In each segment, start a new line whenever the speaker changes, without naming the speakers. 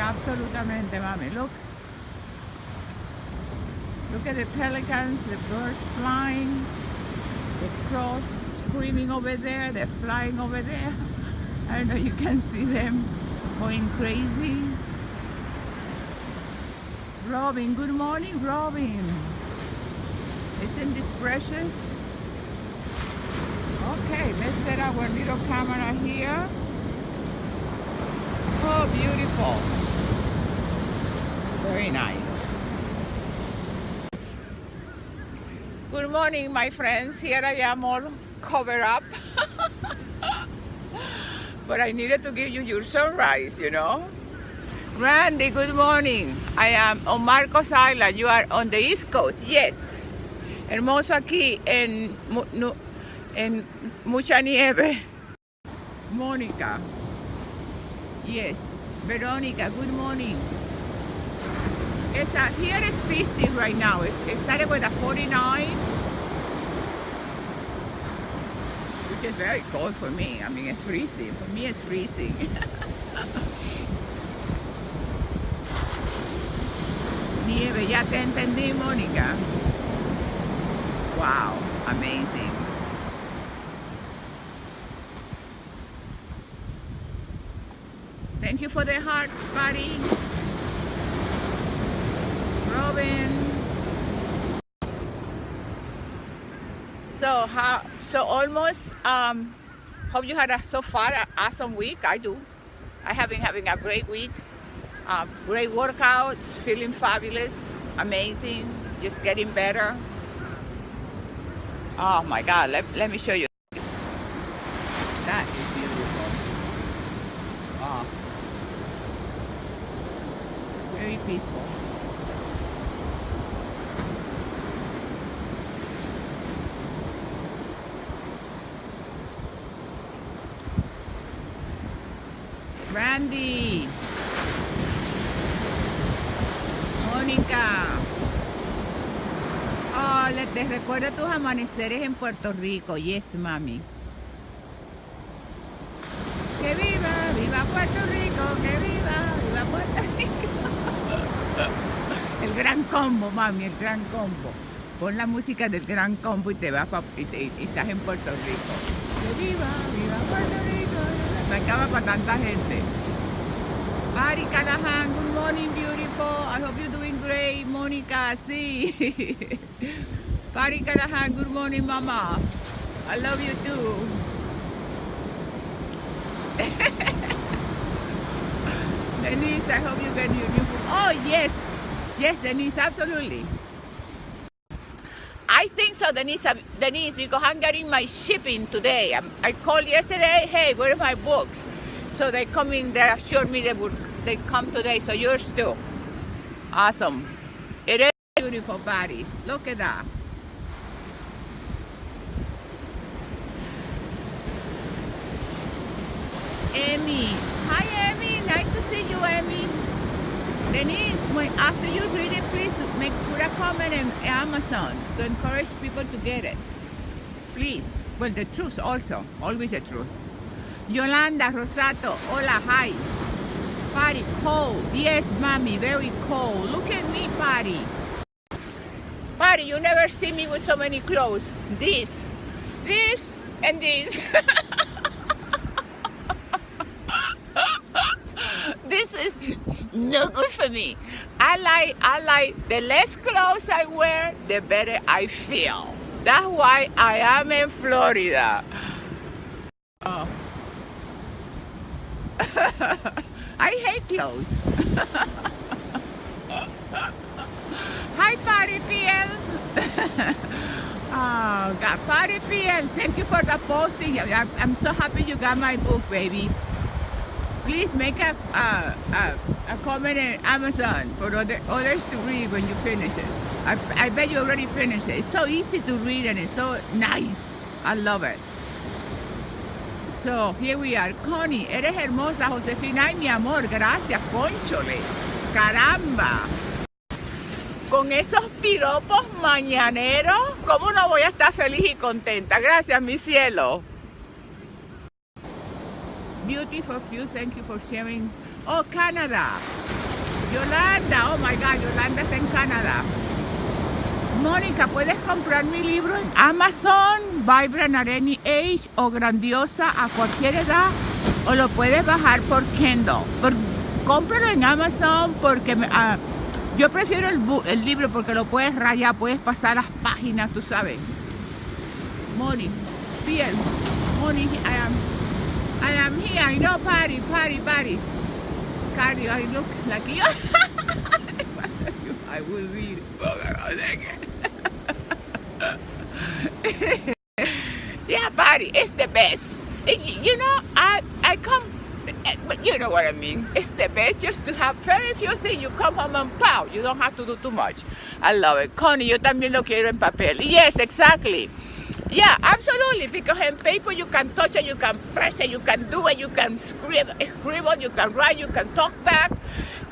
absolutamente, mami. Look. Look at the pelicans, the birds flying, the crows screaming over there, they're flying over there. I don't know, you can see them going crazy. Robin, good morning, Robin. Isn't this precious? Okay, let's set our little camera here. Oh, beautiful. Very nice. Good morning, my friends. Here I am all covered up. But I needed to give you your sunrise, you know. Randy, good morning. I am on Marcos Island. You are on the East Coast. Yes. Hermoso aquí en mucha nieve. Mónica. Yes. Veronica, good morning. Here is 50 right now. It started with a 49, which is very cold for me. I mean, it's freezing. For me, it's freezing. Nieve, ya te entendí, Mónica. Wow, amazing. Thank you for the hearts, buddy. Robin. So almost hope you had so far an awesome week. I do. I have been having a great week. Great workouts, feeling fabulous, amazing, just getting better. Oh my God, let me show you. That is beautiful. Oh. Very peaceful. Randy, Mónica, oh, te recuerdo tus amaneceres en Puerto Rico. Yes, mami. Que viva, viva Puerto Rico, que viva, viva Puerto Rico. El gran combo, mami, el gran combo. Pon la música del gran combo y te vas y estás en Puerto Rico. Que viva, viva Puerto Rico. Me acaba para tanta gente. Ari Callahan, good morning, beautiful. I hope you're doing great. Mónica, sí. Ari Callahan, good morning, mama. I love you too. Denise, I hope you get your new book. Oh, yes. Yes, Denise, absolutely. I think so, Denise, because I'm getting my shipping today. I called yesterday, hey, where are my books? So they come in, they assured me they come today, so yours too. Awesome. It is beautiful, Patty. Look at that. Amy. Hi, Amy. Nice to see you, Amy. Denise, after you read it, please put a comment in Amazon to encourage people to get it. Please. Well, the truth also. Always the truth. Yolanda Rosato. Hola, hi. Patty, cold. Yes, mommy, very cold. Look at me, Patty. Patty, you never see me with so many clothes. This, and this. This is no good for me. I like the less clothes I wear, the better I feel. That's why I am in Florida. Oh. I hate clothes. Hi, Patty PL. Oh, God, Patty PL, thank you for the posting. I'm so happy you got my book, baby. Please make a comment in Amazon for others to read when you finish it. I bet you already finished it. It's so easy to read and it's so nice. I love it. So, here we are. Connie, eres hermosa, Josefina. Ay, mi amor, gracias, Conchole. Caramba. Con esos piropos mañaneros, ¿cómo no voy a estar feliz y contenta? Gracias, mi cielo. Beauty for you, thank you for sharing Oh, Canada. Yolanda, oh my God, Yolanda está en Canadá. Mónica, ¿puedes comprar mi libro en Amazon, Vibrant at any age o Grandiosa a cualquier edad? O lo puedes bajar por Kindle. Cómpralo en Amazon porque yo prefiero el libro porque lo puedes rayar, puedes pasar las páginas, tú sabes. Moni, bien. Moni, I am here. I know, party. Cardi, I look like you. I will read. Yeah, party, it's the best. You know, I come, but you know what I mean. It's the best just to have very few things. You come home and pow. You don't have to do too much. I love it. Connie, yo también lo quiero en papel. Yes, exactly. Yeah, absolutely, because in paper you can touch it, you can press it, you can do it, you can scribble, you can write, you can talk back.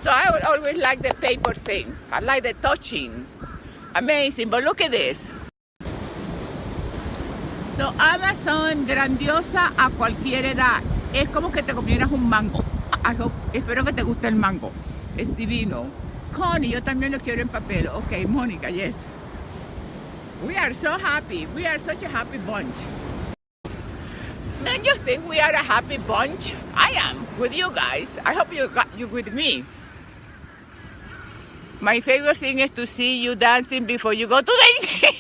So I would always like the paper thing. I like the touching. Amazing, but look at this. So Amazon, Grandiosa a cualquier edad. Es como que te comieras un mango. Espero que te guste el mango. Es divino. Connie, yo también lo quiero en papel. Okay, Mónica, yes. We are so happy. We are such a happy bunch. Don't you think we are a happy bunch? I am with you guys. I hope you with me. My favorite thing is to see you dancing before you go to the gym.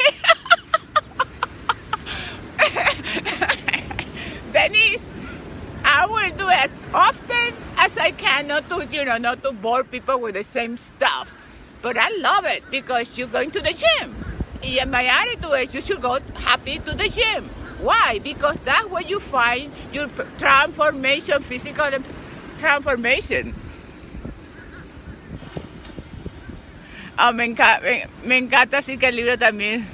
Denise, I will do as often as I can, not to bore people with the same stuff. But I love it because you're going to the gym. And my attitude is you should go happy to the gym. Why? Because that's where you find your transformation, physical transformation. Oh, me encanta así que el libro también.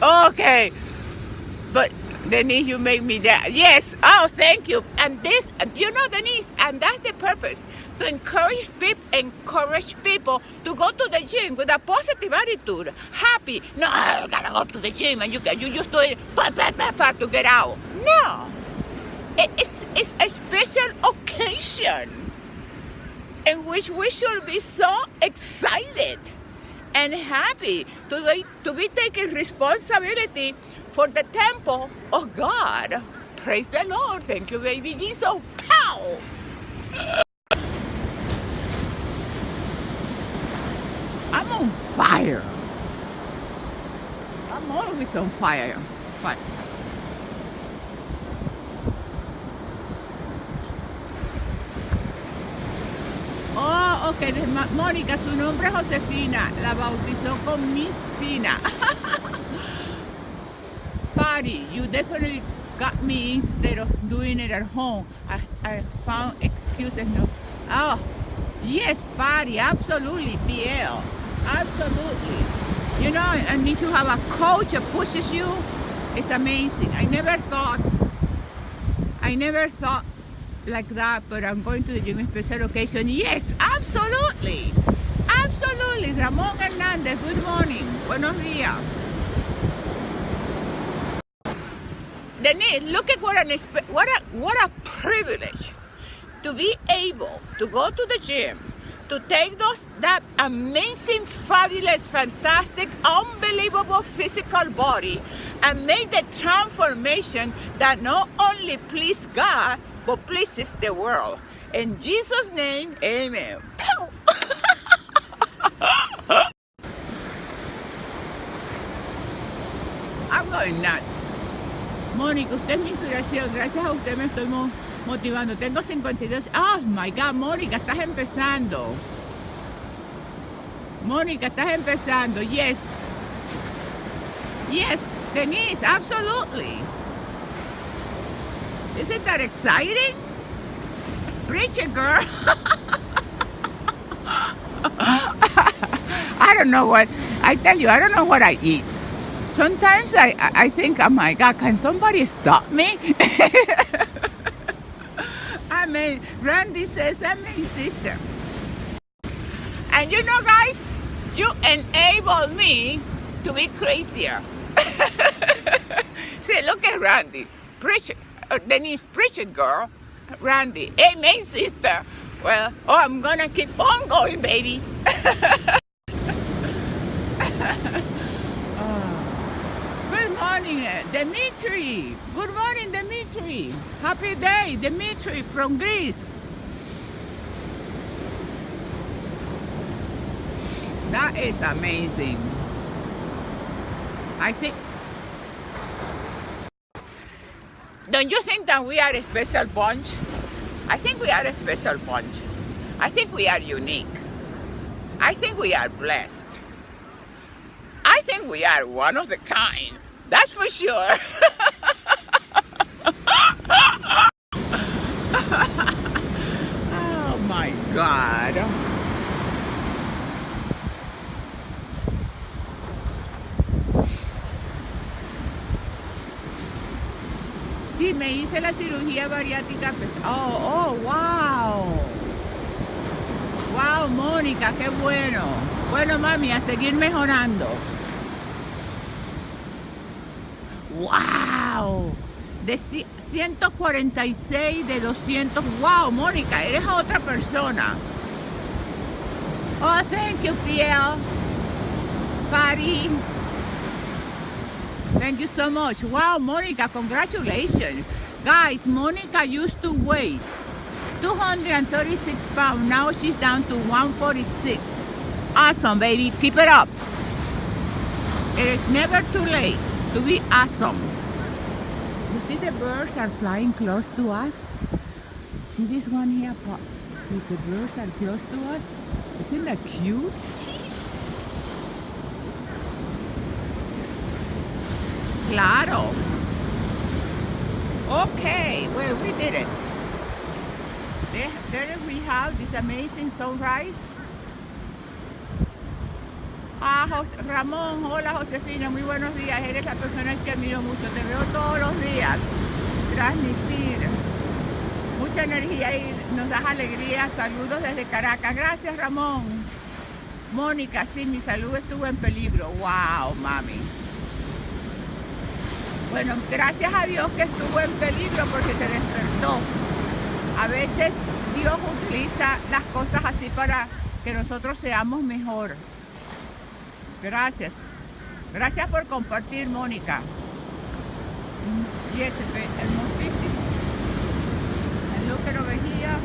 Okay. But Denise, you make me that. Yes. Oh, thank you. And this, Denise, and that's the purpose. To encourage people to go to the gym with a positive attitude, happy. No, I gotta go to the gym, and you just do it to get out. No, it's a special occasion in which we should be so excited and happy to be taking responsibility for the temple of God. Praise the Lord. Thank you, baby Jesus. Pow. I'm on fire. I'm always on fire. Oh, okay. Mónica, su nombre es Josefina. La bautizó con Miss Fina. Patty, you definitely got me instead of doing it at home. I found excuses. No. Oh, yes, Patty, absolutely, PL. Absolutely. You know, I need to have a coach that pushes you. It's amazing. I never thought like that, but I'm going to the gym on special occasion. Yes, absolutely. Absolutely. Ramon Hernandez, good morning. Buenos días. Denise, look at what a privilege to be able to go to the gym, to take that amazing, fabulous, fantastic, unbelievable physical body and make the transformation that not only pleases God, but pleases the world. In Jesus' name, amen. I'm going nuts. Mónica, usted es mi inspiración. Gracias a usted me estoy motivando. Tengo 52. Oh my God, Mónica, estás empezando. Mónica, estás empezando. Yes. Yes, Denise, absolutely. Isn't that exciting? Preach it, girl. I don't know what, I tell you, I don't know what I eat. Sometimes I think, oh my God, can somebody stop me? I mean, Randy says, I'm my sister. And you know, guys, you enable me to be crazier. See, look at Randy. Preach it. Denise, preach it, girl. Randy. Amen, sister. Well, I'm gonna keep on going, baby. Good morning, Dimitri. Good morning, Dimitri. Happy day, Dimitri from Greece. That is amazing. I think. Don't you think that we are a special bunch? I think we are a special bunch. I think we are unique. I think we are blessed. I think we are one of the kind. That's for sure. Oh my God. Sí, me hice la cirugía bariátrica. Oh, wow. Wow, Mónica, qué bueno. Bueno, mami, a seguir mejorando. Wow. De 146 de 200. Wow, Mónica, eres otra persona. Oh, thank you, Piel. Patty. Thank you so much. Wow, Monica, congratulations. Guys, Monica used to weigh 236 pounds. Now she's down to 146. Awesome, baby. Keep it up. It is never too late to be awesome. You see the birds are flying close to us? See this one here? See, the birds are close to us. Isn't that cute? Claro. Okay, well, we did it. There we have this amazing sunrise. Ramón, hola Josefina, muy buenos días. Eres la persona que admiro mucho. Te veo todos los días. Transmitir mucha energía y nos das alegría. Saludos desde Caracas. Gracias, Ramón. Mónica, sí, mi salud estuvo en peligro. Wow, mami. Bueno, gracias a Dios que estuvo en peligro porque te despertó. A veces Dios utiliza las cosas así para que nosotros seamos mejor. Gracias. Gracias por compartir, Mónica. Y ese hermosísimo. And look at over here.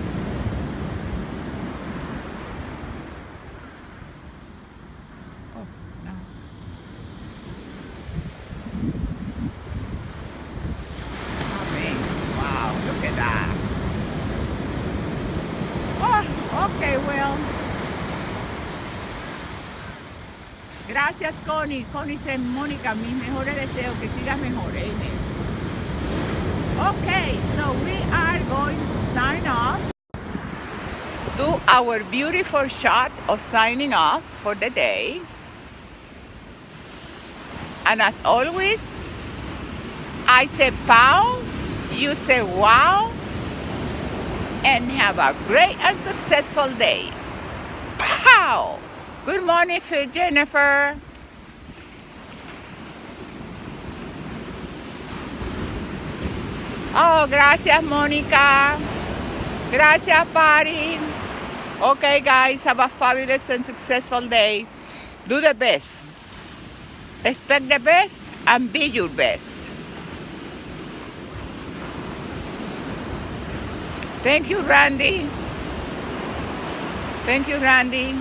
Okay, well. Gracias, Connie. Connie dice, Mónica, mis mejores deseos, que sigas mejor. Amen. Okay, so we are going to sign off. Do our beautiful shot of signing off for the day. And as always, I say pow, you say wow, and have a great and successful day. Pow! Good morning, Jennifer. Oh, gracias, Mónica. Gracias, Patty. Okay, guys, have a fabulous and successful day. Do the best. Expect the best and be your best. Thank you, Randy. Thank you, Randy.